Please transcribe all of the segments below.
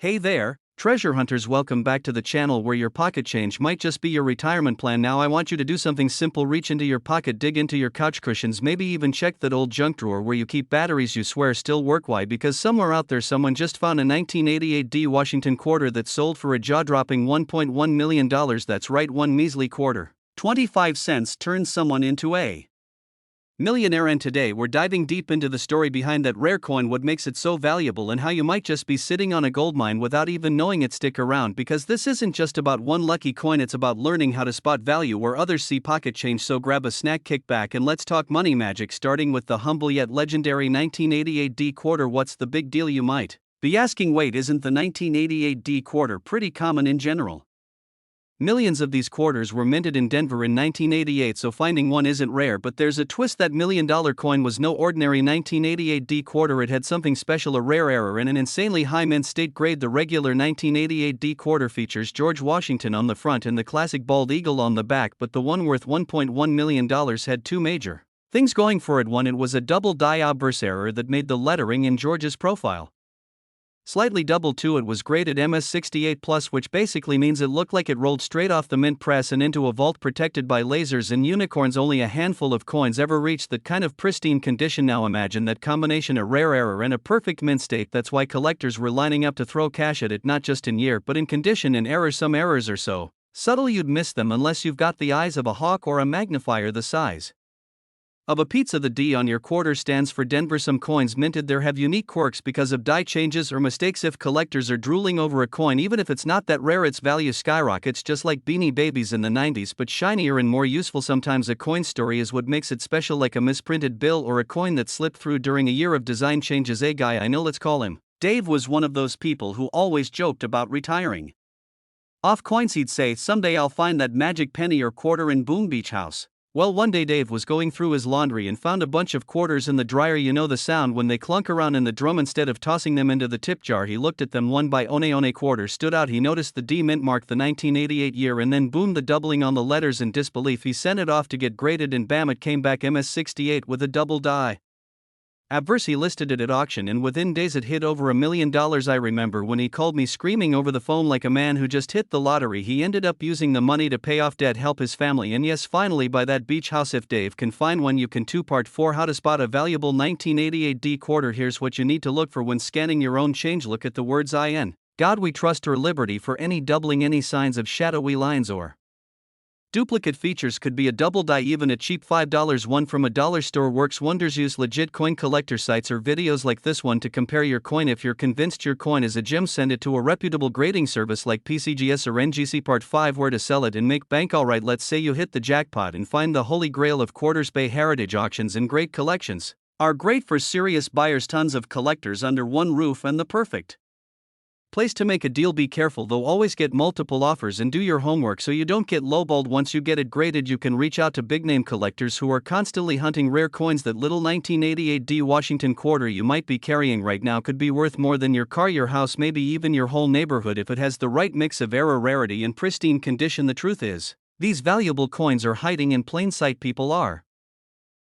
Hey there, treasure hunters, welcome back to the channel where your pocket change might just be your retirement plan. Now I want you to do something simple: reach into your pocket, dig into your couch cushions, maybe even check that old junk drawer where you keep batteries you swear still work. Why? Because somewhere out there someone just found a 1988 D Washington quarter that sold for a jaw-dropping $1.1 million. That's right, one measly quarter. 25 cents turned someone into a millionaire, and today we're diving deep into the story behind that rare coin, what makes it so valuable, and how you might just be sitting on a goldmine without even knowing it. Stick around, because this isn't just about one lucky coin, it's about learning how to spot value where others see pocket change. So grab a snack, kick back, and let's talk money magic, starting with the humble yet legendary 1988 D quarter. What's the big deal, you might be asking? Wait, isn't the 1988 D quarter pretty common in general? Millions of these quarters were minted in Denver in 1988, so finding one isn't rare. But there's a twist: that $1 million coin was no ordinary 1988 D quarter. It had something special, a rare error, and an insanely high mint state grade. The regular 1988 D quarter features George Washington on the front and the classic bald eagle on the back, but the one worth $1.1 million had two major things going for it. One, it was a double die obverse error that made the lettering in George's profile slightly double. Two, it was graded MS68+, which basically means it looked like it rolled straight off the mint press and into a vault protected by lasers and unicorns. Only a handful of coins ever reached that kind of pristine condition. Now imagine that combination: a rare error and a perfect mint state. That's why collectors were lining up to throw cash at it, not just in year but in condition and error. Some errors are so subtle you'd miss them unless you've got the eyes of a hawk or a magnifier the size of a pizza. The D on your quarter stands for Denver. Some coins minted there have unique quirks because of die changes or mistakes. If collectors are drooling over a coin, even if it's not that rare, its value skyrockets, just like Beanie Babies in the 90s, but shinier and more useful. Sometimes a coin story is what makes it special, like a misprinted bill or a coin that slipped through during a year of design changes. A guy I know, let's call him Dave, was one of those people who always joked about retiring off coins. He'd say, "Someday I'll find that magic penny or quarter in Boom Beach House." Well, one day Dave was going through his laundry and found a bunch of quarters in the dryer. You know the sound when they clunk around in the drum. Instead of tossing them into the tip jar, he looked at them one by one. Quarter stood out. He noticed the D mint mark, the 1988 year, and then boom, the doubling on the letters. In disbelief, he sent it off to get graded, and bam, it came back MS68 with a double die obverse. He listed it at auction, and within days it hit over $1 million. I remember when he called me screaming over the phone like a man who just hit the lottery. He ended up using the money to pay off debt, help his family, and yes, finally buy that beach house. If Dave can find one, you can too. Part 4: how to spot a valuable 1988 D quarter. Here's what you need to look for when scanning your own change. Look at the words "In God We Trust" or "Liberty" for any doubling, any signs of shadowy lines or duplicate features. Could be a double die, even a cheap $5 one from a dollar store works wonders. Use legit coin collector sites or videos like this one to compare your coin. If you're convinced your coin is a gem, send it to a reputable grading service like PCGS or NGC. Part 5: where to sell it and make bank. Alright, let's say you hit the jackpot and find the holy grail of quarters. Bay Heritage Auctions and great collections are great for serious buyers. Tons of collectors under one roof and the perfect place to make a deal. Be careful though, always get multiple offers and do your homework so you don't get lowballed. Once you get it graded, you can reach out to big name collectors who are constantly hunting rare coins. That little 1988 D Washington quarter you might be carrying right now could be worth more than your car, your house, maybe even your whole neighborhood if it has the right mix of error, rarity, and pristine condition. The truth is, these valuable coins are hiding in plain sight. People are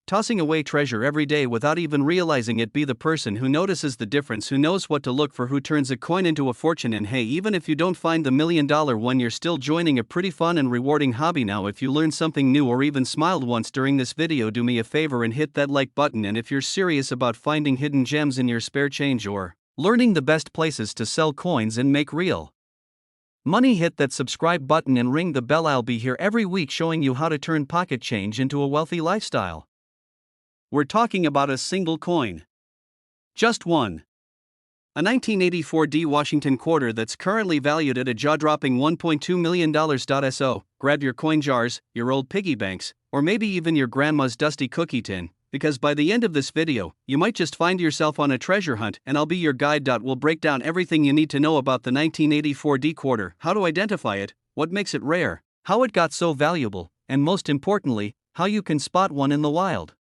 tossing away treasure every day without even realizing it. Be the person who notices the difference, who knows what to look for, who turns a coin into a fortune. And hey, even if you don't find the $1 million one, you're still joining a pretty fun and rewarding hobby. Now, if you learned something new or even smiled once during this video, do me a favor and hit that like button. And if you're serious about finding hidden gems in your spare change or learning the best places to sell coins and make real money, hit that subscribe button and ring the bell. I'll be here every week showing you how to turn pocket change into a wealthy lifestyle. We're talking about a single coin. Just one. A 1984 D Washington quarter that's currently valued at a jaw-dropping $1.2 million. So, grab your coin jars, your old piggy banks, or maybe even your grandma's dusty cookie tin, because by the end of this video, you might just find yourself on a treasure hunt, and I'll be your guide. We'll break down everything you need to know about the 1984 D quarter: how to identify it, what makes it rare, how it got so valuable, and most importantly, how you can spot one in the wild.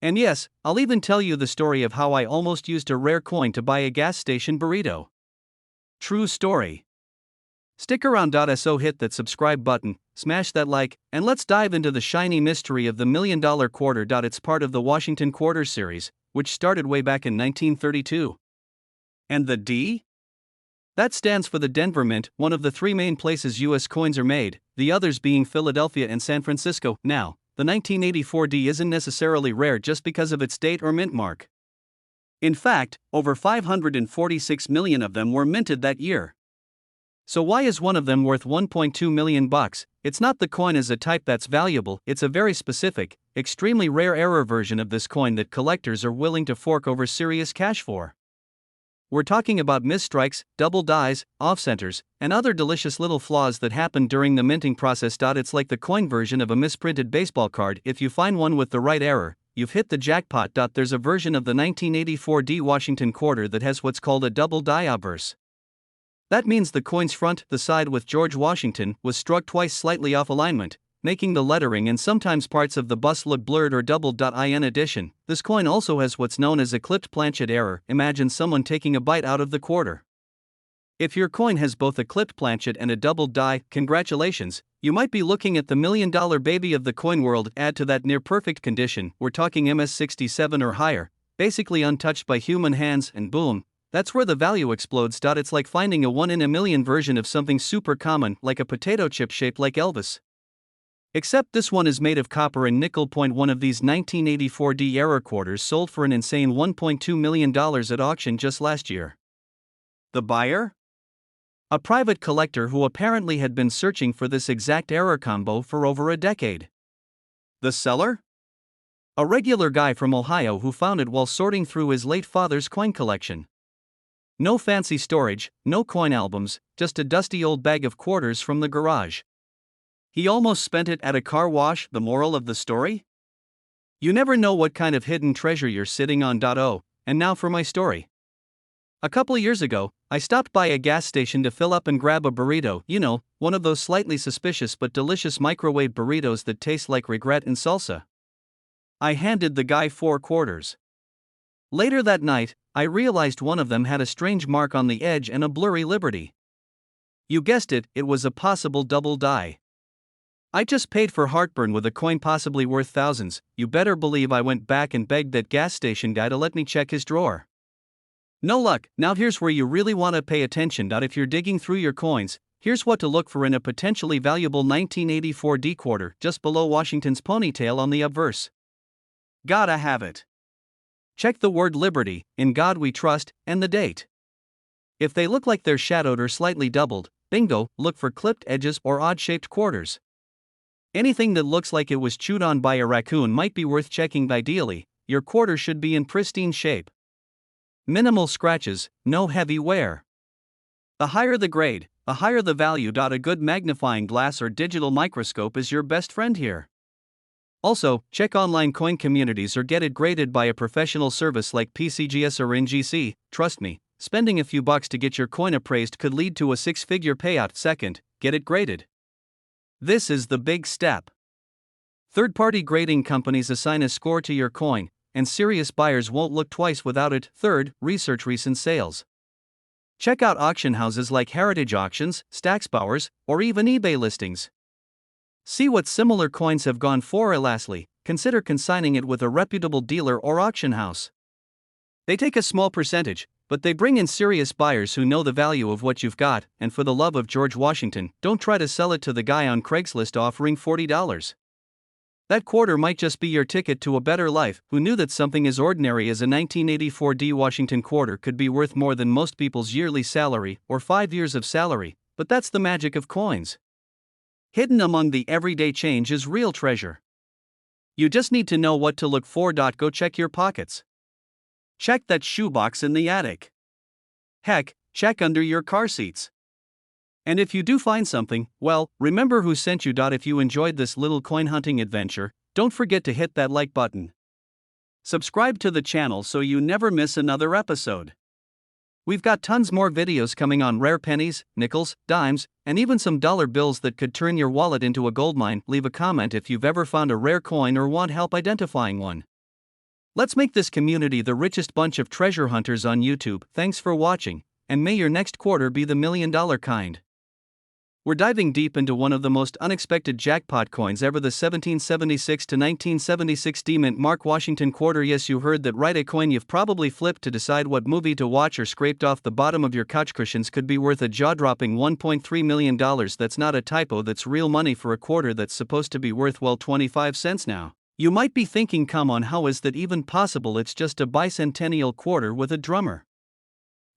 And yes, I'll even tell you the story of how I almost used a rare coin to buy a gas station burrito. True story. Stick around. So hit that subscribe button, smash that like, and let's dive into the shiny mystery of the $1 million quarter. It's part of the Washington Quarter series, which started way back in 1932. And the D? That stands for the Denver Mint, one of the three main places U.S. coins are made, the others being Philadelphia and San Francisco. Now, the 1984 D isn't necessarily rare just because of its date or mint mark. In fact, over 546 million of them were minted that year. So why is one of them worth $1.2 million? It's not the coin as a type that's valuable, it's a very specific, extremely rare error version of this coin that collectors are willing to fork over serious cash for. We're talking about misstrikes, double dies, off-centers, and other delicious little flaws that happen during the minting process. It's like the coin version of a misprinted baseball card. If you find one with the right error, you've hit the jackpot. There's a version of the 1984 D Washington quarter that has what's called a double die obverse. That means the coin's front, the side with George Washington, was struck twice slightly off alignment, making the lettering and sometimes parts of the bust look blurred or doubled. In addition, this coin also has what's known as a clipped planchet error. Imagine someone taking a bite out of the quarter. If your coin has both a clipped planchet and a doubled die, congratulations, you might be looking at the $1,000,000 baby of the coin world. Add to that near perfect condition, we're talking MS67 or higher, basically untouched by human hands, and boom, that's where the value explodes. It's like finding a 1 in a million version of something super common, like a potato chip shaped like Elvis. Except this one is made of copper and nickel. One of these 1984 D error quarters sold for an insane $1.2 million at auction just last year. The buyer? A private collector who apparently had been searching for this exact error combo for over a decade. The seller? A regular guy from Ohio who found it while sorting through his late father's coin collection. No fancy storage, no coin albums, just a dusty old bag of quarters from the garage. He almost spent it at a car wash. The moral of the story? You never know what kind of hidden treasure you're sitting on. And now for my story. A couple years ago, I stopped by a gas station to fill up and grab a burrito, one of those slightly suspicious but delicious microwave burritos that taste like regret and salsa. I handed the guy 4 quarters. Later that night, I realized one of them had a strange mark on the edge and a blurry liberty. You guessed it, it was a possible double die. I just paid for heartburn with a coin possibly worth thousands. You better believe I went back and begged that gas station guy to let me check his drawer. No luck. Now here's where you really want to pay attention. If you're digging through your coins, here's what to look for in a potentially valuable 1984 D quarter, just below Washington's ponytail on the obverse. Gotta have it. Check the word Liberty, In God We Trust, and the date. If they look like they're shadowed or slightly doubled, bingo, look for clipped edges or odd-shaped quarters. Anything that looks like it was chewed on by a raccoon might be worth checking. Ideally, your quarter should be in pristine shape. Minimal scratches, no heavy wear. The higher the grade, the higher the value. A good magnifying glass or digital microscope is your best friend here. Also, check online coin communities or get it graded by a professional service like PCGS or NGC. Trust me, spending a few bucks to get your coin appraised could lead to a 6-figure payout. Second, get it graded. This is the big step. Third-party grading companies assign a score to your coin, and serious buyers won't look twice without it. Third, research recent sales. Check out auction houses like Heritage Auctions, Stacksbowers, or even eBay listings. See what similar coins have gone for. Lastly, consider consigning it with a reputable dealer or auction house. They take a small percentage, but they bring in serious buyers who know the value of what you've got. And for the love of George Washington, don't try to sell it to the guy on Craigslist offering $40. That quarter might just be your ticket to a better life. Who knew that something as ordinary as a 1984 D Washington quarter could be worth more than most people's yearly salary or 5 years of salary? But that's the magic of coins. Hidden among the everyday change is real treasure. You just need to know what to look for. Go check your pockets. Check that shoebox in the attic. Heck, check under your car seats. And if you do find something, well, remember who sent you. If you enjoyed this little coin hunting adventure, don't forget to hit that like button. Subscribe to the channel so you never miss another episode. We've got tons more videos coming on rare pennies, nickels, dimes, and even some dollar bills that could turn your wallet into a goldmine. Leave a comment if you've ever found a rare coin or want help identifying one. Let's make this community the richest bunch of treasure hunters on YouTube. Thanks for watching, and may your next quarter be the $1,000,000 kind. We're diving deep into one of the most unexpected jackpot coins ever, the 1776 to 1976 D-Mint Mark Washington quarter. Yes, you heard that right, a coin you've probably flipped to decide what movie to watch or scraped off the bottom of your couch cushions could be worth a jaw-dropping $1.3 million. That's not a typo, that's real money for a quarter that's supposed to be worth, well, 25 cents now. You might be thinking, come on, how is that even possible? It's just a bicentennial quarter with a drummer.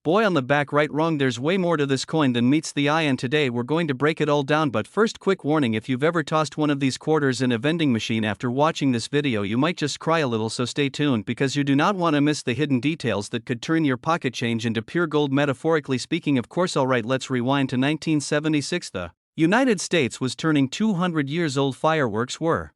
Boy, on the back, right, wrong, there's way more to this coin than meets the eye, and today we're going to break it all down. But first, quick warning: if you've ever tossed one of these quarters in a vending machine after watching this video, you might just cry a little, so stay tuned because you do not want to miss the hidden details that could turn your pocket change into pure gold, metaphorically speaking, of course. Alright, let's rewind to 1976. The United States was turning 200 years old. Fireworks were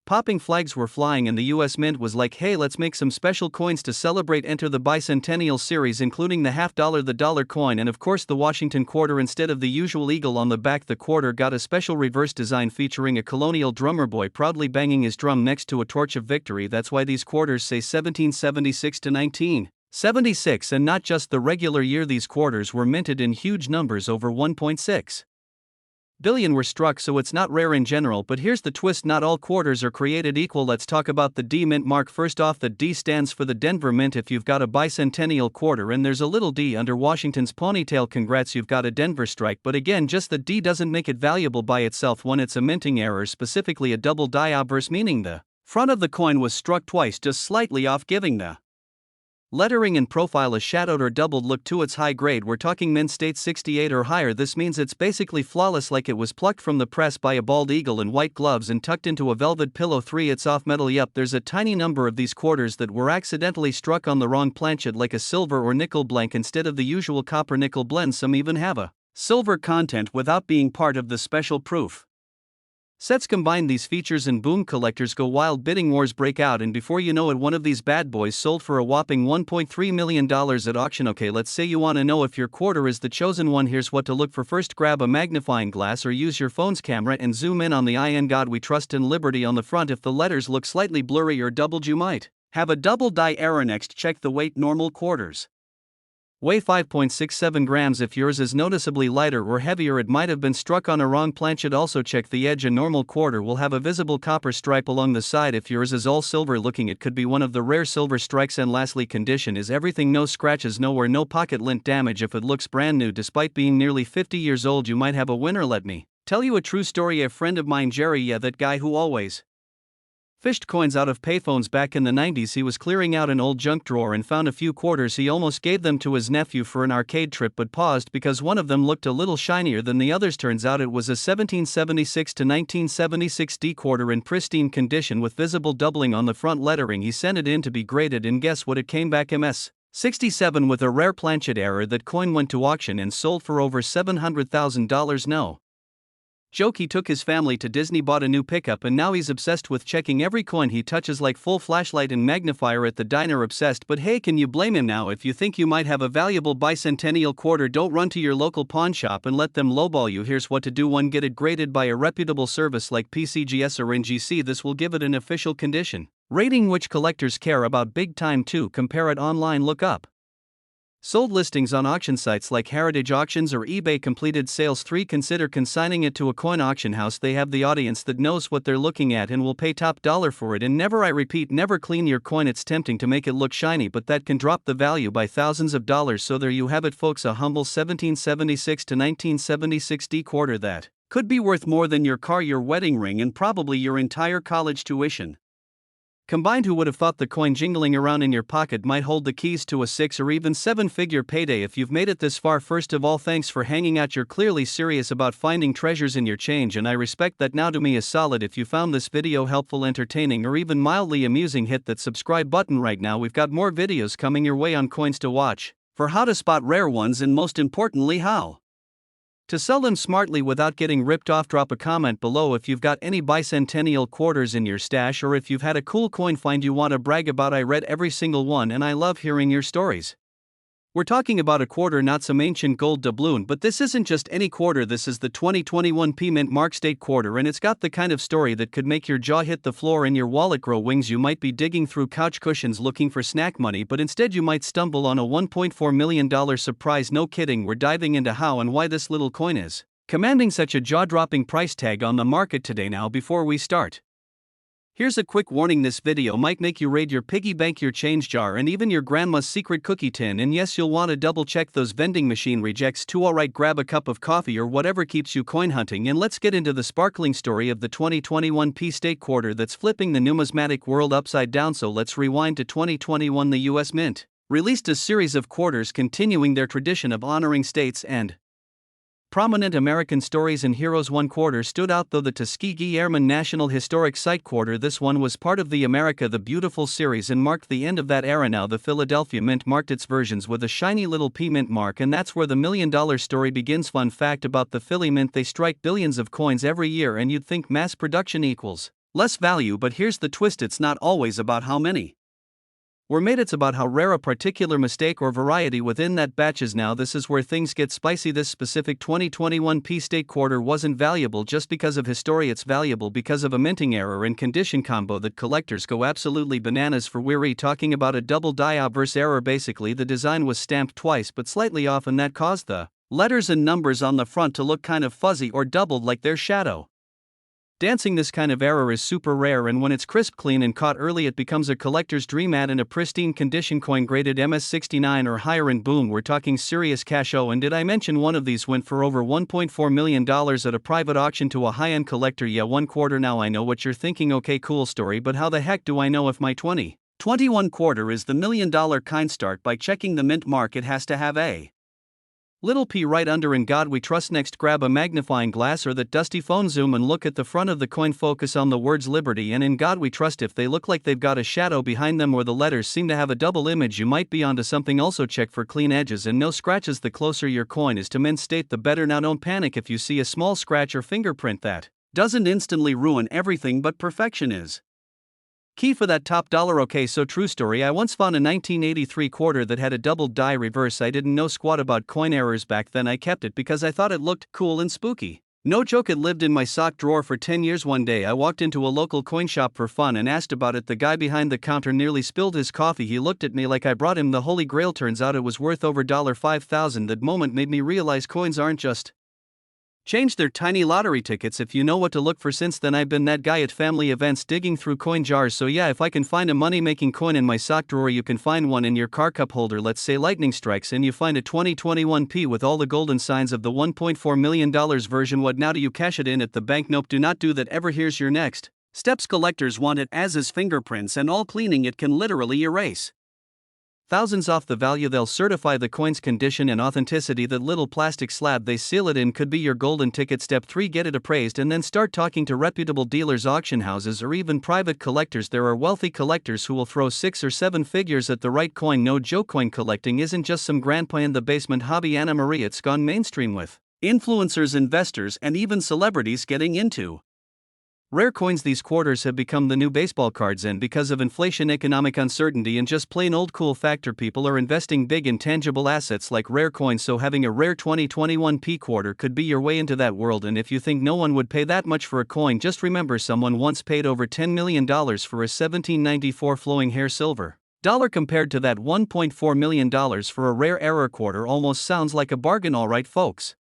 popping, flags were flying, and the U.S. Mint was like, hey, let's make some special coins to celebrate. Enter the bicentennial series, including the $50, the dollar coin, and of course the Washington quarter. Instead of the usual eagle on the back, the quarter got a special reverse design featuring a colonial drummer boy proudly banging his drum next to a torch of victory. That's why these quarters say 1776 to 1976, and not just the regular year. These quarters were minted in huge numbers, over 1.6 billion were struck, so it's not rare in general. But here's the twist: not all quarters are created equal. Let's talk about the D-Mint mark. First off, the D stands for the Denver Mint. If you've got a bicentennial quarter and there's a little D under Washington's ponytail, congrats, you've got a Denver strike. But again, just the D doesn't make it valuable by itself. One, it's a minting error, specifically a double die obverse, meaning the front of the coin was struck twice, just slightly off, giving the lettering and profile a shadowed or doubled look to its high grade. We're talking mint state 68 or higher. This means it's basically flawless, like it was plucked from the press by a bald eagle in white gloves and tucked into a velvet pillow. 3, it's off metal. Yup, there's a tiny number of these quarters that were accidentally struck on the wrong planchet, like a silver or nickel blank instead of the usual copper nickel blend. Some even have a silver content without being part of the special proof sets. Combine these features and boom, collectors go wild. Bidding wars break out, and before you know it, one of these bad boys sold for a whopping $1.3 million at auction. Okay, let's say you want to know if your quarter is the chosen one. Here's what to look for. First, grab a magnifying glass or use your phone's camera and zoom in on the eye. In God we trust, and liberty on the front. If the letters look slightly blurry or doubled, you might have a double die error. Next, check the weight. Normal quarters weigh 5.67 grams. If yours is noticeably lighter or heavier, it might have been struck on a wrong planchet. Also check the edge. A normal quarter will have a visible copper stripe along the side. If yours is all silver looking, it could be one of the rare silver strikes. And lastly, condition is everything: no scratches, nowhere, no pocket lint damage. If it looks brand new despite being nearly 50 years old, you might have a winner. Let me tell you a true story. A friend of mine, Jerry, yeah, that guy who always fished coins out of payphones back in the 90s, he was clearing out an old junk drawer and found a few quarters. He almost gave them to his nephew for an arcade trip, but paused because one of them looked a little shinier than the others. Turns out it was a 1776 to 1976 D quarter in pristine condition with visible doubling on the front lettering. He sent it in to be graded, and guess what? It came back MS 67 with a rare planchet error. That coin went to auction and sold for over $700,000. No joke, he took his family to Disney, bought a new pickup, and now he's obsessed with checking every coin he touches, like full flashlight and magnifier at the diner. Obsessed. But hey, can you blame him? Now, if you think you might have a valuable bicentennial quarter, don't run to your local pawn shop and let them lowball you. Here's what to do. 1, get it graded by a reputable service like PCGS or NGC. This will give it an official condition rating, which collectors care about big time. 2, compare it online. Look up sold listings on auction sites like Heritage Auctions or eBay. Completed sales. 3, consider consigning it to a coin auction house. They have the audience that knows what they're looking at and will pay top dollar for it. And never, I repeat, never clean your coin. It's tempting to make it look shiny, but that can drop the value by thousands of dollars. So there you have it, folks, a humble 1776 to 1976 D quarter that could be worth more than your car, your wedding ring, and probably your entire college tuition combined. Who would have thought the coin jingling around in your pocket might hold the keys to a 6 or even 7-figure payday? If you've made it this far, first of all, thanks for hanging out. You're clearly serious about finding treasures in your change, and I respect that. Now, do me a solid: if you found this video helpful, entertaining, or even mildly amusing, hit that subscribe button right now. We've got more videos coming your way on coins to watch for how to spot rare ones, and most importantly, how to sell them smartly without getting ripped off. Drop a comment below if you've got any bicentennial quarters in your stash, or if you've had a cool coin find you want to brag about. I read every single one, and I love hearing your stories. We're talking about a quarter, not some ancient gold doubloon, but this isn't just any quarter. This is the 2021 P-Mint Mark State quarter, and it's got the kind of story that could make your jaw hit the floor and your wallet grow wings. You might be digging through couch cushions looking for snack money, but instead you might stumble on a $1.4 million surprise. No kidding. We're diving into how and why this little coin is commanding such a jaw-dropping price tag on the market today. Now before we start, here's a quick warning: this video might make you raid your piggy bank, your change jar, and even your grandma's secret cookie tin, and yes, you'll want to double check those vending machine rejects too. Alright, grab a cup of coffee or whatever keeps you coin hunting, and let's get into the sparkling story of the 2021 P-State quarter that's flipping the numismatic world upside down. So let's rewind to 2021. The U.S. Mint released a series of quarters continuing their tradition of honoring states and prominent American stories and heroes. One quarter stood out though, the Tuskegee Airmen National Historic Site quarter. This one was part of the America the Beautiful series and marked the end of that era. Now the Philadelphia Mint marked its versions with a shiny little P Mint mark, and that's where the $1 million story begins. Fun fact about the Philly Mint: they strike billions of coins every year, and you'd think mass production equals less value, but here's the twist: it's not always about how many were made, it's about how rare a particular mistake or variety within that batch is. Now this is where things get spicy. This specific 2021 P-State quarter wasn't valuable just because of history, it's valuable because of a minting error and condition combo that collectors go absolutely bananas for. We're talking about a double die obverse error. Basically the design was stamped twice but slightly off, and that caused the letters and numbers on the front to look kind of fuzzy or doubled like their shadow dancing. This kind of error is super rare, and when it's crisp clean and caught early, it becomes a collector's dream. Add in a pristine condition coin graded MS69 or higher and boom, we're talking serious cash. Oh, and did I mention one of these went for over $1.4 million at a private auction to a high-end collector? Yeah, one quarter. Now I know what you're thinking: okay, cool story, but how the heck do I know if my 2021 quarter is the $1 million kind? Start by checking the mint mark. It has to have a little P right under "In God We Trust." Next, grab a magnifying glass or that dusty phone, zoom and look at the front of the coin. Focus on the words Liberty and In God We Trust. If they look like they've got a shadow behind them or the letters seem to have a double image, you might be onto something. Also check for clean edges and no scratches. The closer your coin is to mint state, the better. Now don't panic if you see a small scratch or fingerprint. That doesn't instantly ruin everything, but perfection is key for that top dollar. Okay, so true story: I once found a 1983 quarter that had a double die reverse. I didn't know squat about coin errors back then. I kept it because I thought it looked cool and spooky. No joke, it lived in my sock drawer for 10 years. One day I walked into a local coin shop for fun and asked about it. The guy behind the counter nearly spilled his coffee. He looked at me like I brought him the holy grail. Turns out it was worth over $5,000. That moment made me realize coins aren't just change, their tiny lottery tickets if you know what to look for. Since then I've been that guy at family events digging through coin jars. So yeah, if I can find a money-making coin in my sock drawer, you can find one in your car cup holder. Let's say lightning strikes and you find a 2021 P with all the golden signs of the $1.4 million version. What now? Do you cash it in at the bank? Nope, do not do that ever. Here's your next steps: collectors want it as is fingerprints, and all cleaning it can literally erase thousands off the value. They'll certify the coin's condition and authenticity. That little plastic slab they seal it in could be your golden ticket. Step 3: get it appraised and then start talking to reputable dealers, auction houses, or even private collectors. There are wealthy collectors who will throw 6 or 7 figures at the right coin. No joke, coin collecting isn't just some grandpa in the basement hobby. Anna Marie, it's gone mainstream with influencers, investors, and even celebrities getting into rare coins. These quarters have become the new baseball cards, and because of inflation, economic uncertainty, and just plain old cool factor, people are investing big in tangible assets like rare coins. So having a rare 2021 P quarter could be your way into that world. And if you think no one would pay that much for a coin, just remember someone once paid over $10 million for a 1794 flowing hair silver dollar. Compared to that $1.4 million for a rare error quarter, almost sounds like a bargain. Alright folks,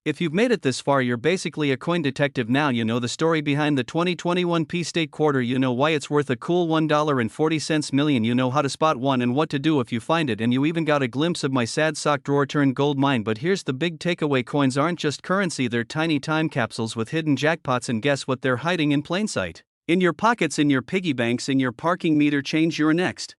if you've made it this far, you're basically a coin detective now. You know the story behind the 2021 P-State quarter, you know why it's worth a cool $1.40 million, you know how to spot one and what to do if you find it, and you even got a glimpse of my sad sock drawer turned gold mine. But here's the big takeaway: coins aren't just currency, they're tiny time capsules with hidden jackpots, and guess what? They're hiding in plain sight. In your pockets, in your piggy banks, in your parking meter change. Your next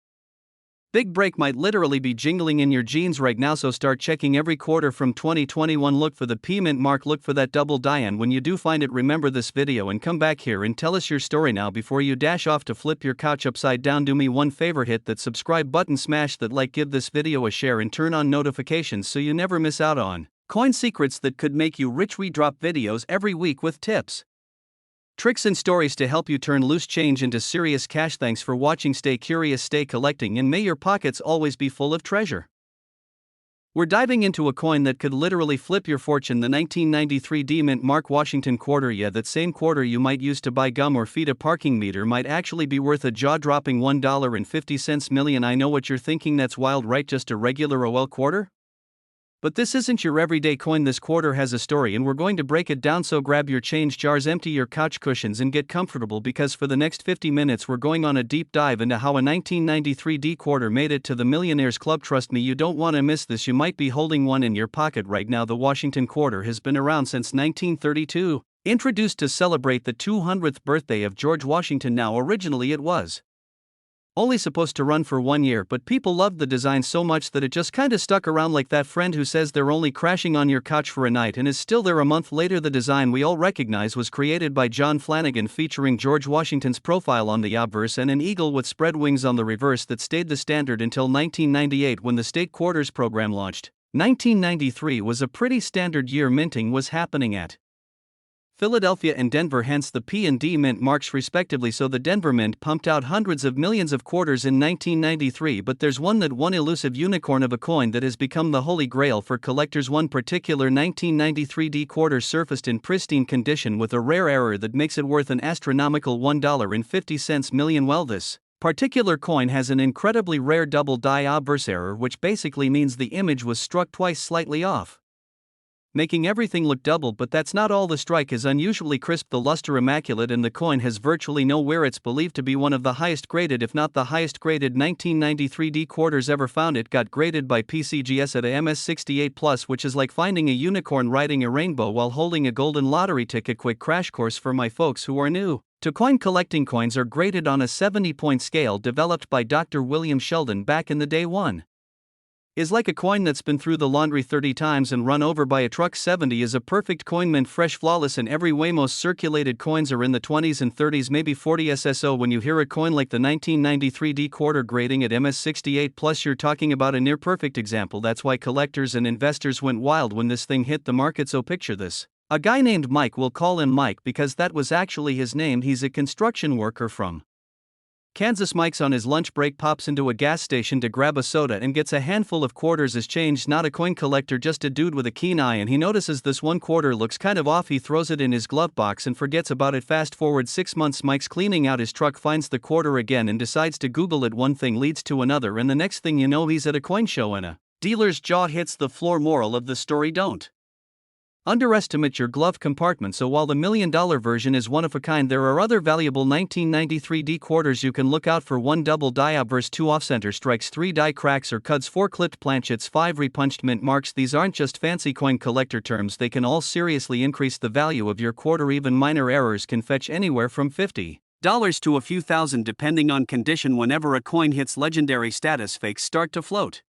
big break might literally be jingling in your jeans right now. So start checking every quarter from 2021. Look for the P mint mark, look for that double die, and when you do find it, remember this video and come back here and tell us your story. Now before you dash off to flip your couch upside down, do me one favor: hit that subscribe button, smash that like, give this video a share, and turn on notifications so you never miss out on coin secrets that could make you rich. We drop videos every week with tips, tricks, and stories to help you turn loose change into serious cash. Thanks for watching. Stay curious, stay collecting, and may your pockets always be full of treasure. We're diving into a coin that could literally flip your fortune: the 1993 D Mint Mark Washington quarter. Yeah, that same quarter you might use to buy gum or feed a parking meter might actually be worth a jaw-dropping $1.50 million. I know what you're thinking: that's wild, right? Just a regular OL quarter? But this isn't your everyday coin. This quarter has a story and we're going to break it down, so grab your change jars, empty your couch cushions and get comfortable, because for the next 50 minutes we're going on a deep dive into how a 1993 D quarter made it to the Millionaires Club. Trust me, you don't want to miss this. You might be holding one in your pocket right now. The Washington quarter has been around since 1932, introduced to celebrate the 200th birthday of George Washington. Now originally it was only supposed to run for 1 year, but people loved the design so much that it just kinda stuck around, like that friend who says they're only crashing on your couch for a night and is still there a month later. The design we all recognize was created by John Flanagan, featuring George Washington's profile on the obverse and an eagle with spread wings on the reverse that stayed the standard until 1998, when the state quarters program launched. 1993 was a pretty standard year. Minting was happening at Philadelphia and Denver, hence the P and D mint marks respectively. So the Denver Mint pumped out hundreds of millions of quarters in 1993, but there's one elusive unicorn of a coin that has become the holy grail for collectors. One particular 1993 D quarter surfaced in pristine condition with a rare error that makes it worth an astronomical $1.50 million. Well, this particular coin has an incredibly rare double die obverse error, which basically means the image was struck twice slightly off, making everything look double. But that's not all. The strike is unusually crisp, the luster immaculate, and the coin has virtually no wear. It's believed to be one of the highest graded, if not the highest graded, 1993 D quarters ever found. It got graded by PCGS at a MS68+, which is like finding a unicorn riding a rainbow while holding a golden lottery ticket. Quick crash course for my folks who are new to coin collecting. Coins are graded on a 70-point scale developed by Dr. William Sheldon back in the day. One is like a coin that's been through the laundry 30 times and run over by a truck. 70 is a perfect coin, mint fresh, flawless in every way. Most circulated coins are in the 20s and 30s, maybe 40 SSO. When you hear a coin like the 1993 D quarter grading at MS68+, you're talking about a near perfect example. That's why collectors and investors went wild when this thing hit the market. So picture this: a guy named Mike, we'll call him Mike because that was actually his name. He's a construction worker from Kansas. Mike's on his lunch break, pops into a gas station to grab a soda and gets a handful of quarters as change. Not a coin collector, just a dude with a keen eye, and he notices this one quarter looks kind of off. He throws it in his glove box and forgets about it. Fast forward 6 months, Mike's cleaning out his truck, finds the quarter again and decides to Google it. One thing leads to another, and the next thing you know, he's at a coin show and a dealer's jaw hits the floor. Moral of the story: don't underestimate your glove compartment. So while the $1 million version is one of a kind, there are other valuable 1993 D quarters you can look out for. 1 double die obverse, 2 off-center strikes, 3 die cracks or cuts, 4 clipped planchets, 5 repunched mint marks. These aren't just fancy coin collector terms, they can all seriously increase the value of your quarter. Even minor errors can fetch anywhere from $50 to a few thousand depending on condition. Whenever a coin hits legendary status, fakes start to float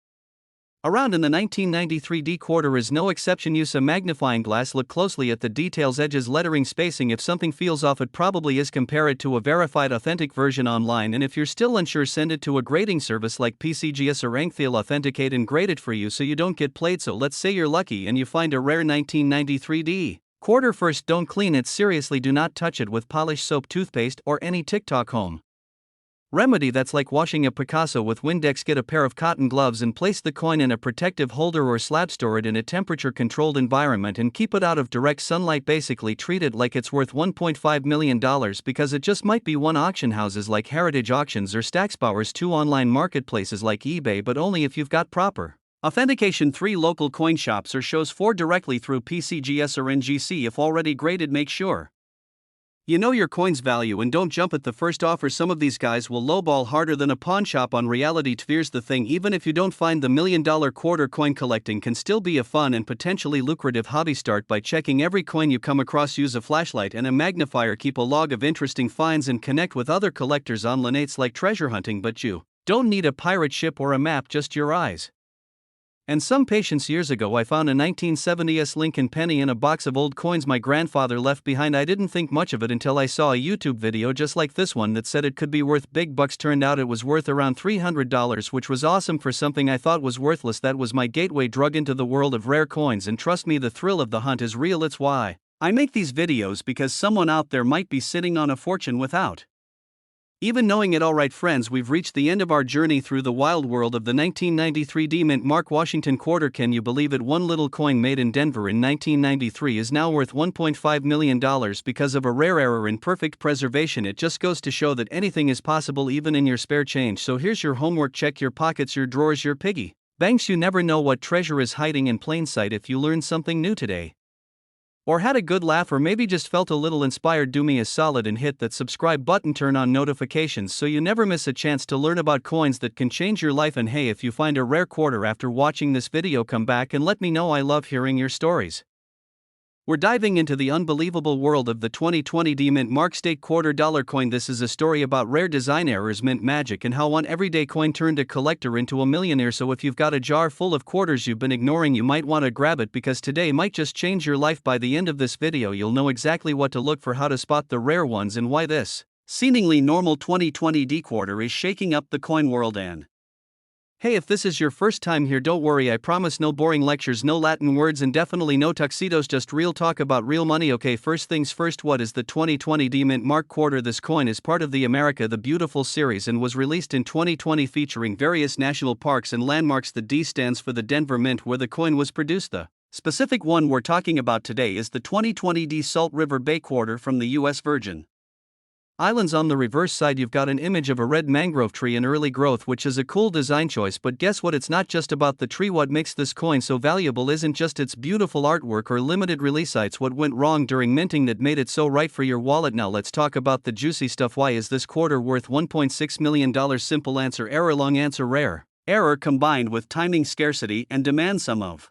around, and the 1993 D quarter is no exception. Use a magnifying glass, look closely at the details, edges, lettering, spacing. If something feels off, it probably is. Compare it to a verified authentic version online, and if you're still unsure, send it to a grading service like PCGS or Ink. They'll authenticate and grade it for you so you don't get played. So let's say you're lucky and you find a rare 1993 D quarter. First, don't clean it. Seriously, do not touch it with polished soap, toothpaste, or any TikTok home remedy that's like washing a Picasso with Windex. Get a pair of cotton gloves and place the coin in a protective holder or slab. Store it in a temperature-controlled environment and keep it out of direct sunlight. Basically, treat it like it's worth $1.5 million, because it just might be. 1 auction houses like Heritage Auctions or Stacksbowers. 2 online marketplaces like eBay, but only if you've got proper authentication. 3 local coin shops or shows. 4 directly through PCGS or NGC if already graded. Make sure you know your coin's value and don't jump at the first offer. Some of these guys will lowball harder than a pawn shop on reality. Here's the thing: even if you don't find the $1 million quarter, coin collecting can still be a fun and potentially lucrative hobby. Start by checking every coin you come across. Use a flashlight and a magnifier. Keep a log of interesting finds and connect with other collectors online. It's like treasure hunting, but you don't need a pirate ship or a map, just your eyes and some patience. Years ago, I found a 1970s Lincoln penny in a box of old coins my grandfather left behind. I didn't think much of it until I saw a YouTube video just like this one that said it could be worth big bucks. Turned out it was worth around $300, which was awesome for something I thought was worthless. That was my gateway drug into the world of rare coins, and trust me, the thrill of the hunt is real. It's why I make these videos, because someone out there might be sitting on a fortune without even knowing it. Alright friends, we've reached the end of our journey through the wild world of the 1993 D mint mark Washington quarter. Can you believe it? One little coin made in Denver in 1993 is now worth $1.5 million because of a rare error in perfect preservation. It just goes to show that anything is possible, even in your spare change. So here's your homework: check your pockets, your drawers, your piggy Banks, you never know what treasure is hiding in plain sight if you learned something new today. Or had a good laugh, or maybe just felt a little inspired. Do me a solid and hit that subscribe button, turn on notifications so you never miss a chance to learn about coins that can change your life. And hey, if you find a rare quarter after watching this video, come back and let me know. I love hearing your stories. We're diving into the unbelievable world of the 2020 D Mint Mark State quarter dollar coin. This is a story about rare design errors, mint magic, and how one everyday coin turned a collector into a millionaire. So if you've got a jar full of quarters you've been ignoring, you might want to grab it, because today might just change your life. By the end of this video, you'll know exactly what to look for, how to spot the rare ones, and why this seemingly normal 2020 D quarter is shaking up the coin world. And hey, if this is your first time here, don't worry, I promise no boring lectures, no Latin words, and definitely no tuxedos, just real talk about real money. Okay, first things first, what is the 2020 D Mint Mark quarter? This coin is part of the America the Beautiful series and was released in 2020, featuring various national parks and landmarks. The D stands for the Denver Mint, where the coin was produced. The specific one we're talking about today is the 2020 D Salt River Bay quarter from the U.S. Virgin Islands. On the reverse side, you've got an image of a red mangrove tree in early growth, which is a cool design choice. But guess what? It's not just about the tree. What makes this coin so valuable isn't just its beautiful artwork or limited release sites. What went wrong during minting that made it so right for your wallet? Now let's talk about the juicy stuff. Why is this quarter worth $1.6 million? Simple answer: error. Long answer: rare. Error combined with timing, scarcity, and demand. Some of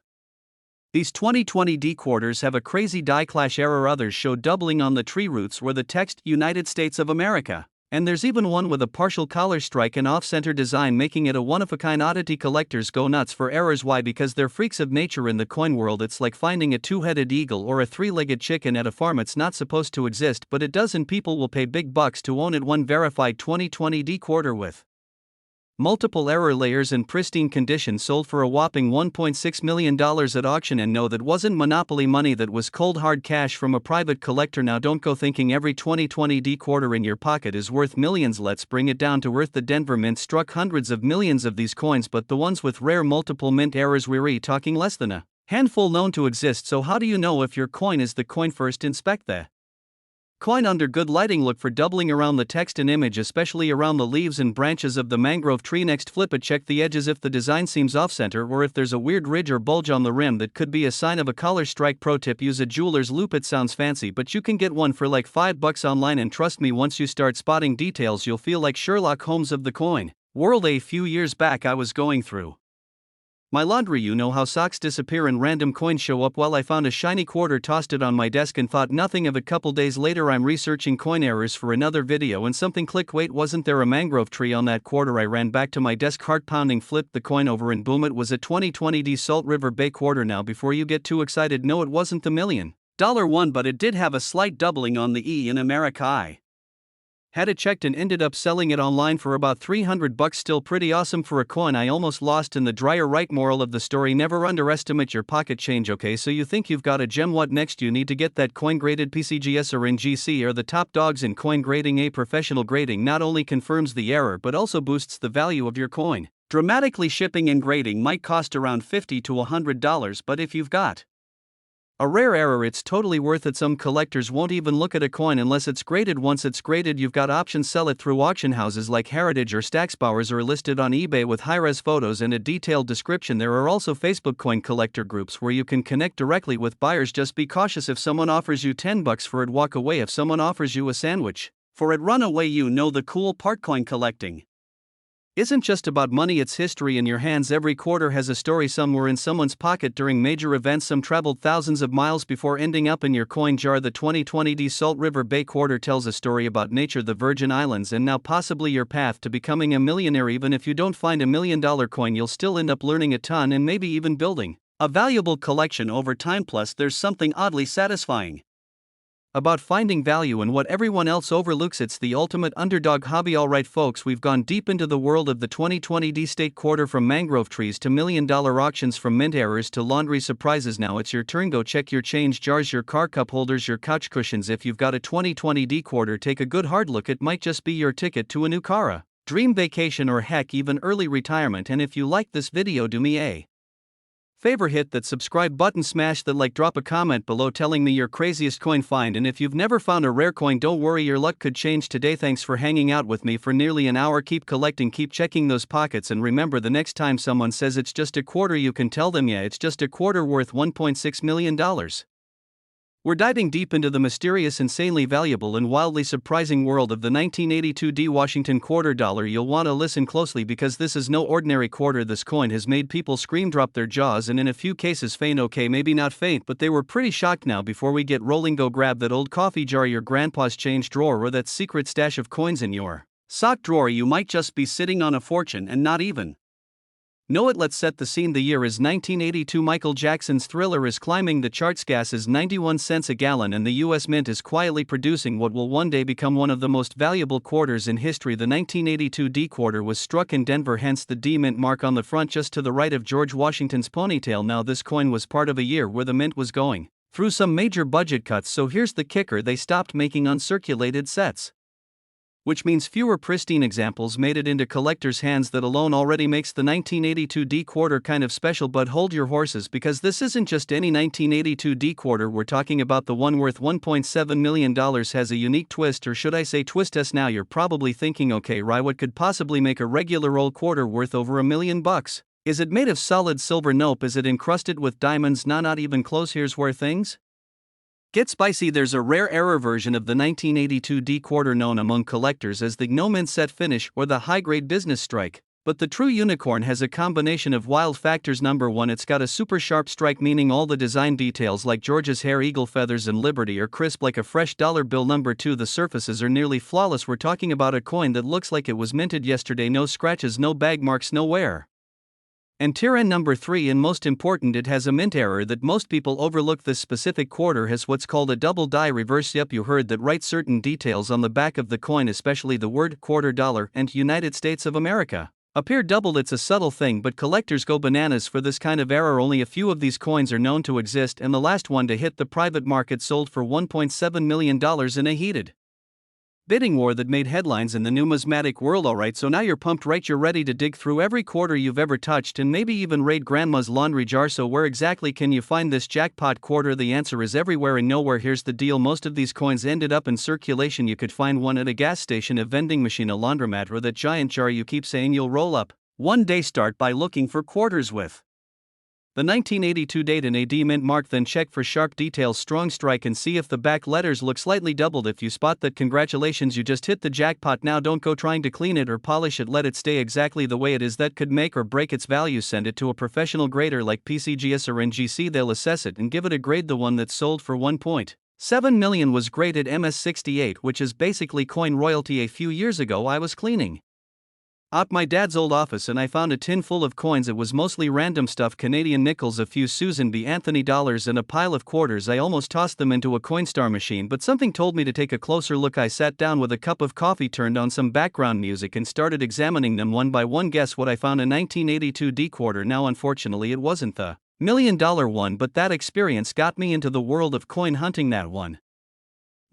these 2020 D quarters have a crazy die clash error. Others show doubling on the tree roots where the text United States of America. And there's even one with a partial collar strike and off-center design, making it a one-of-a-kind oddity. Collectors go nuts for errors. Why? Because they're freaks of nature in the coin world. It's like finding a two-headed eagle or a three-legged chicken at a farm. It's not supposed to exist, but it does, and people will pay big bucks to own it. One verified 2020 D quarter with multiple error layers in pristine condition sold for a whopping $1.6 million at auction. And no, that wasn't monopoly money, that was cold hard cash from a private collector. Now don't go thinking every 2020 D quarter in your pocket is worth millions. Let's bring it down to earth. The Denver Mint struck hundreds of millions of these coins, but the ones with rare multiple mint errors, we're talking less than a handful known to exist. So how do you know if your coin is the coin? First, inspect the coin under good lighting. Look for doubling around the text and image, especially around the leaves and branches of the mangrove tree. Next, flip it. Check the edges. If the design seems off-center, or if there's a weird ridge or bulge on the rim, that could be a sign of a collar strike. Pro tip: use a jeweler's loupe. It sounds fancy, but you can get one for like $5 online, and trust me, once you start spotting details, you'll feel like Sherlock Holmes of the coin world. A few years back, I was going through my laundry. You know how socks disappear and random coins show up? Well, I found a shiny quarter, tossed it on my desk, and thought nothing of it. Couple days later, I'm researching coin errors for another video, and something clicked. Wait, wasn't there a mangrove tree on that quarter? I ran back to my desk, heart pounding, flipped the coin over, and boom, it was a 2020 D Salt River Bay quarter. Now before you get too excited, no, it wasn't the $1 million one, but it did have a slight doubling on the E in America. I had it checked and ended up selling it online for about $300. Still pretty awesome for a coin I almost lost in the dryer. Right, moral of the story: never underestimate your pocket change. Okay, so you think you've got a gem. What next? You need to get that coin graded. PCGS or NGC are the top dogs in coin grading. A professional grading not only confirms the error but also boosts the value of your coin dramatically. Shipping and grading might cost around $50 to $100, but if you've got a rare error, it's totally worth it. Some collectors won't even look at a coin unless it's graded. Once it's graded, you've got options: sell it through auction houses like Heritage or Stacksbowers, or listed on eBay with high-res photos and a detailed description. There are also Facebook coin collector groups where you can connect directly with buyers. Just be cautious. If someone offers you $10 for it, walk away. If someone offers you a sandwich for it, run away. You know the cool part: coin collecting isn't just about money, it's history in your hands. Every quarter has a story somewhere in someone's pocket during major events. Some traveled thousands of miles before ending up in your coin jar. The 2020 D Salt River Bay quarter tells a story about nature, the Virgin Islands, and now possibly your path to becoming a millionaire. Even if you don't find $1 million coin, you'll still end up learning a ton and maybe even building a valuable collection over time. Plus, there's something oddly satisfying about finding value in what everyone else overlooks. It's the ultimate underdog hobby. Alright folks, we've gone deep into the world of the 2020 D State quarter, from mangrove trees to $1 million auctions, from mint errors to laundry surprises. Now it's your turn. Go check your change jars, your car cup holders, your couch cushions. If you've got a 2020 D quarter, take a good hard look. It might just be your ticket to a new car, a dream vacation, or heck, even early retirement. And if you like this video, do me a favor, hit that subscribe button, smash that like, drop a comment below telling me your craziest coin find, and if you've never found a rare coin, don't worry, your luck could change today. Thanks for hanging out with me for nearly an hour. Keep collecting, keep checking those pockets, and remember, the next time someone says it's just a quarter, you can tell them, yeah, it's just a quarter worth $1.6 million. We're diving deep into the mysterious, insanely valuable, and wildly surprising world of the 1982 D Washington quarter dollar. You'll want to listen closely because this is no ordinary quarter. This coin has made people scream, drop their jaws, and in a few cases faint. Okay, maybe not faint, but they were pretty shocked. Now, before we get rolling, go grab that old coffee jar, your grandpa's change drawer, or that secret stash of coins in your sock drawer. You might just be sitting on a fortune and not even know it. Let's set the scene. The year is 1982. Michael Jackson's Thriller is climbing the charts. Gas is 91 cents a gallon, and the U.S. Mint is quietly producing what will one day become one of the most valuable quarters in history. The 1982 D quarter was struck in Denver, hence the D Mint mark on the front just to the right of George Washington's ponytail. Now, this coin was part of a year where the Mint was going through some major budget cuts, so here's the kicker: they stopped making uncirculated sets, which means fewer pristine examples made it into collectors' hands. That alone already makes the 1982 D quarter kind of special. But hold your horses, because this isn't just any 1982 D quarter. We're talking about the one worth $1.7 million. Has a unique twist, or should I say twistess. Now you're probably thinking, okay, Rye, what could possibly make a regular old quarter worth over $1 million? Is it made of solid silver? Nope. Is it encrusted with diamonds? Nah, not even close. Here's where things get spicy. There's a rare error version of the 1982 D quarter known among collectors as the no mint set finish or the high-grade business strike. But the true unicorn has a combination of wild factors. Number one, it's got a super sharp strike, meaning all the design details like George's hair, eagle feathers, and Liberty are crisp like a fresh dollar bill. Number two, the surfaces are nearly flawless. We're talking about a coin that looks like it was minted yesterday. No scratches, no bag marks, no wear and tear. And number three, and most important, it has a mint error that most people overlook. This specific quarter has what's called a double die reverse. Yep, you heard that right. Certain details on the back of the coin, especially the word quarter dollar and United States of America, appear doubled. It's a subtle thing, but collectors go bananas for this kind of error. Only a few of these coins are known to exist, and the last one to hit the private market sold for $1.7 million in a heated bidding war that made headlines in the numismatic world. Alright, so now you're pumped, right? You're ready to dig through every quarter you've ever touched and maybe even raid grandma's laundry jar. So where exactly can you find this jackpot quarter? The answer is everywhere and nowhere. Here's the deal: most of these coins ended up in circulation. You could find one at a gas station, a vending machine, a laundromat, or that giant jar you keep saying you'll roll up one day. Start by looking for quarters with the 1982 date and a D mint mark, then check for sharp details, strong strike, and see if the back letters look slightly doubled. If you spot that, congratulations, you just hit the jackpot. Now don't go trying to clean it or polish it, let it stay exactly the way it is. That could make or break its value. Send it to a professional grader like PCGS or NGC. They'll assess it and give it a grade. The one that sold for $1.7 million was graded MS68, which is basically coin royalty. A few years ago I was cleaning out my dad's old office and I found a tin full of coins. It was mostly random stuff: Canadian nickels, a few Susan B. Anthony dollars, and a pile of quarters. I almost tossed them into a Coinstar machine, but something told me to take a closer look. I sat down with a cup of coffee, turned on some background music, and started examining them one by one. Guess what I found? A 1982 D quarter. Now unfortunately it wasn't the $1 million one, but that experience got me into the world of coin hunting. That one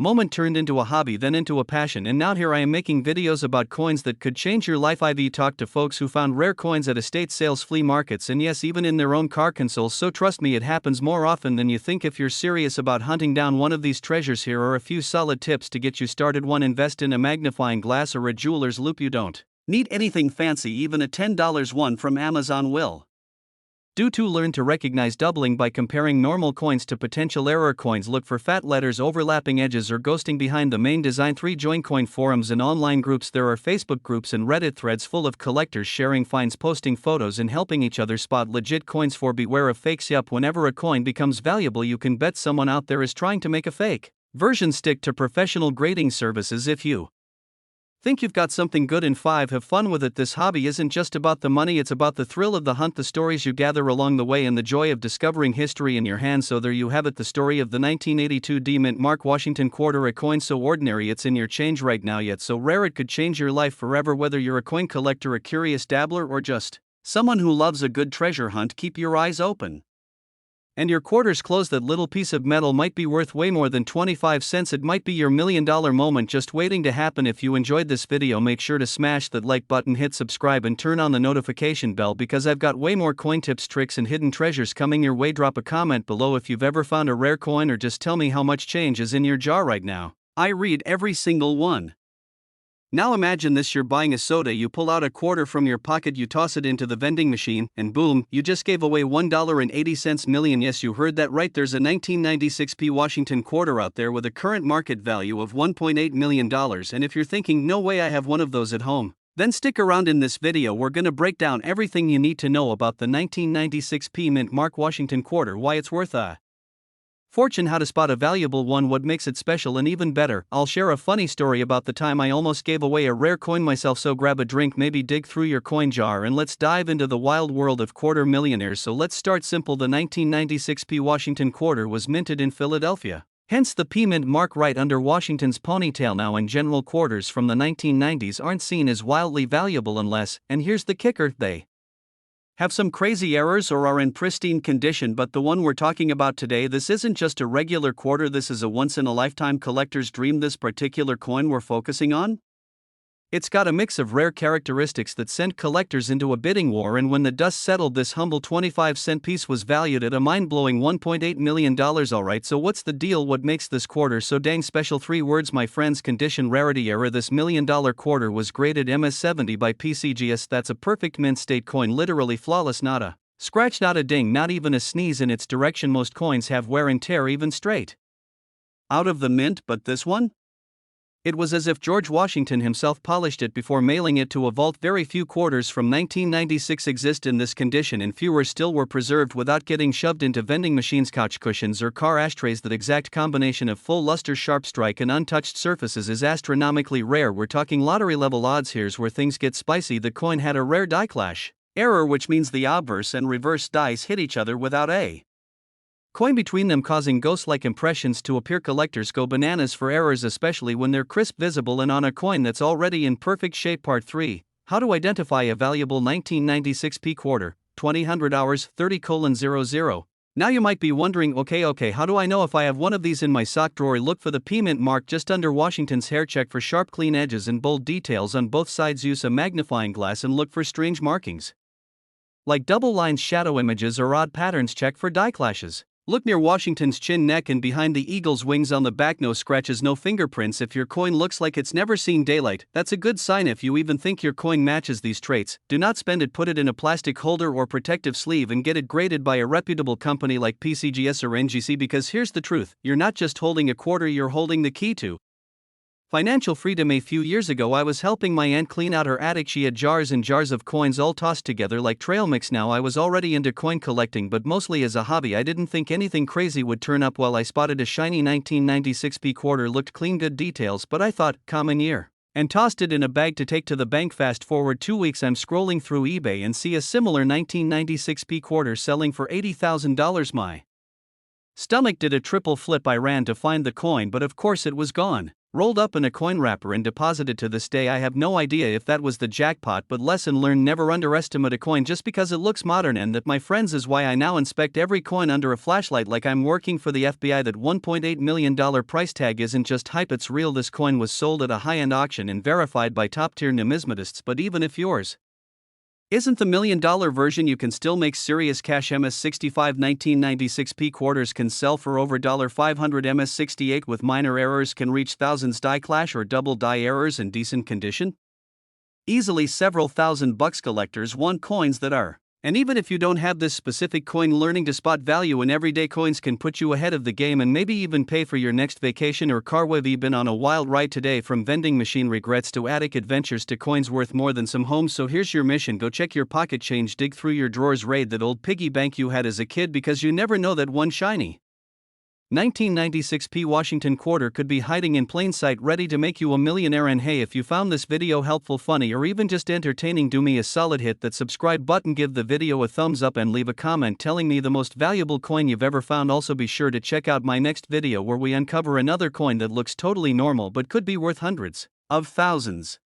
moment turned into a hobby, then into a passion, and now here I am making videos about coins that could change your life. I've talked to folks who found rare coins at estate sales, flea markets, and yes, even in their own car consoles. So trust me, it happens more often than you think. If you're serious about hunting down one of these treasures, here are a few solid tips to get you started. 1. Invest in a magnifying glass or a jeweler's loupe. You don't need anything fancy, even a $10 one from Amazon will do. 2. Learn to recognize doubling by comparing normal coins to potential error coins. Look for fat letters, overlapping edges, or ghosting behind the main design. 3. Join coin forums and online groups. There are Facebook groups and Reddit threads full of collectors sharing finds, posting photos, and helping each other spot legit coins. 4. Beware of fakes. Yup, whenever a coin becomes valuable, you can bet someone out there is trying to make a fake version. Stick to professional grading services if you think you've got something good. And 5. Have fun with it. This hobby isn't just about the money, it's about the thrill of the hunt, the stories you gather along the way, and the joy of discovering history in your hands. So there you have it, the story of the 1982 D Mint Mark Washington quarter, a coin so ordinary it's in your change right now, yet so rare it could change your life forever. Whether you're a coin collector, a curious dabbler, or just someone who loves a good treasure hunt, keep your eyes open And your quarters close. That little piece of metal might be worth way more than 25 cents. It might be your $1,000,000 moment just waiting to happen. If you enjoyed this video, make sure to smash that like button, hit subscribe and turn on the notification bell, because I've got way more coin tips, tricks and hidden treasures coming your way. Drop a comment below if you've ever found a rare coin, or just tell me how much change is in your jar right now. I read every single one. Now imagine this: you're buying a soda, you pull out a quarter from your pocket, you toss it into the vending machine, and boom, you just gave away $1.80 million. Yes, you heard that right. There's a 1996 Washington quarter out there with a current market value of $1.8 million, and if you're thinking, no way, I have one of those at home, then stick around. In this video we're gonna break down everything you need to know about the 1996 Mint Mark Washington quarter, why it's worth a fortune, how to spot a valuable one, what makes it special, and even better, I'll share a funny story about the time I almost gave away a rare coin myself. So grab a drink, maybe dig through your coin jar, and let's dive into the wild world of quarter millionaires. So let's start simple. The 1996 Washington quarter was minted in Philadelphia, hence the Mint mark right under Washington's ponytail. Now, in general, quarters from the 1990s aren't seen as wildly valuable unless, and here's the kicker, they have some crazy errors or are in pristine condition. But the one we're talking about today, this isn't just a regular quarter, this is a once-in-a-lifetime collector's dream. This particular coin we're focusing on, it's got a mix of rare characteristics that sent collectors into a bidding war, and when the dust settled, this humble 25-cent piece was valued at a mind-blowing $1.8 million. Alright, so what's the deal? What makes this quarter so dang special? 3 words, my friends: condition, rarity, error. This $1 million quarter was graded MS-70 by PCGS. That's a perfect mint state coin, literally flawless, not a scratch, not a ding, not even a sneeze in its direction. Most coins have wear and tear even straight out of the mint, but this one, it was as if George Washington himself polished it before mailing it to a vault. Very few quarters from 1996 exist in this condition, and fewer still were preserved without getting shoved into vending machines, couch cushions, or car ashtrays. That exact combination of full luster, sharp strike, and untouched surfaces is astronomically rare. We're talking lottery level odds. Here's where things get spicy. The coin had a rare die clash error, which means the obverse and reverse dice hit each other without a coin between them, causing ghost-like impressions to appear. Collectors go bananas for errors, especially when they're crisp, visible, and on a coin that's already in perfect shape. Part 3. How to identify a valuable 1996 quarter. 2000 hours 30:00. Now you might be wondering, okay, how do I know if I have one of these in my sock drawer? Look for the Mint mark just under Washington's hair. Check for sharp, clean edges and bold details on both sides. Use a magnifying glass and look for strange markings like double lines, shadow images, or odd patterns. Check for die clashes. Look near Washington's chin, neck, and behind the eagle's wings on the back. No scratches, no fingerprints. If your coin looks like it's never seen daylight, that's a good sign. If you even think your coin matches these traits, do not spend it. Put it in a plastic holder or protective sleeve and get it graded by a reputable company like PCGS or NGC, because here's the truth: you're not just holding a quarter, you're holding the key to financial freedom. A few years ago, I was helping my aunt clean out her attic. She had jars and jars of coins all tossed together like trail mix. Now, I was already into coin collecting, but mostly as a hobby. I didn't think anything crazy would turn up. Well, I spotted a shiny 1996 quarter, looked clean, good details, but I thought, common year, and tossed it in a bag to take to the bank. Fast forward 2 weeks, I'm scrolling through eBay and see a similar 1996 quarter selling for $80,000. My stomach did a triple flip. I ran to find the coin, but of course it was gone, rolled up in a coin wrapper and deposited. To this day, I have no idea if that was the jackpot, but lesson learned: never underestimate a coin just because it looks modern. And that, my friends, is why I now inspect every coin under a flashlight like I'm working for the FBI. That $1.8 million price tag isn't just hype, it's real. This coin was sold at a high-end auction and verified by top-tier numismatists. But even if yours isn't the $1 million version, you can still make serious cash. MS-65 1996 quarters can sell for over $500. MS-68 with minor errors can reach thousands. Die clash or double die errors in decent condition, easily several $1,000. Collectors want coins that are, and even if you don't have this specific coin, learning to spot value in everyday coins can put you ahead of the game and maybe even pay for your next vacation or car. We've been on a wild ride today, from vending machine regrets to attic adventures to coins worth more than some homes. So here's your mission: go check your pocket change, dig through your drawers, raid that old piggy bank you had as a kid, because you never know that one shiny 1996 Washington quarter could be hiding in plain sight, ready to make you a millionaire. And hey, if you found this video helpful, funny, or even just entertaining, do me a solid, hit that subscribe button, give the video a thumbs up, and leave a comment telling me the most valuable coin you've ever found. Also, be sure to check out my next video where we uncover another coin that looks totally normal but could be worth hundreds of thousands.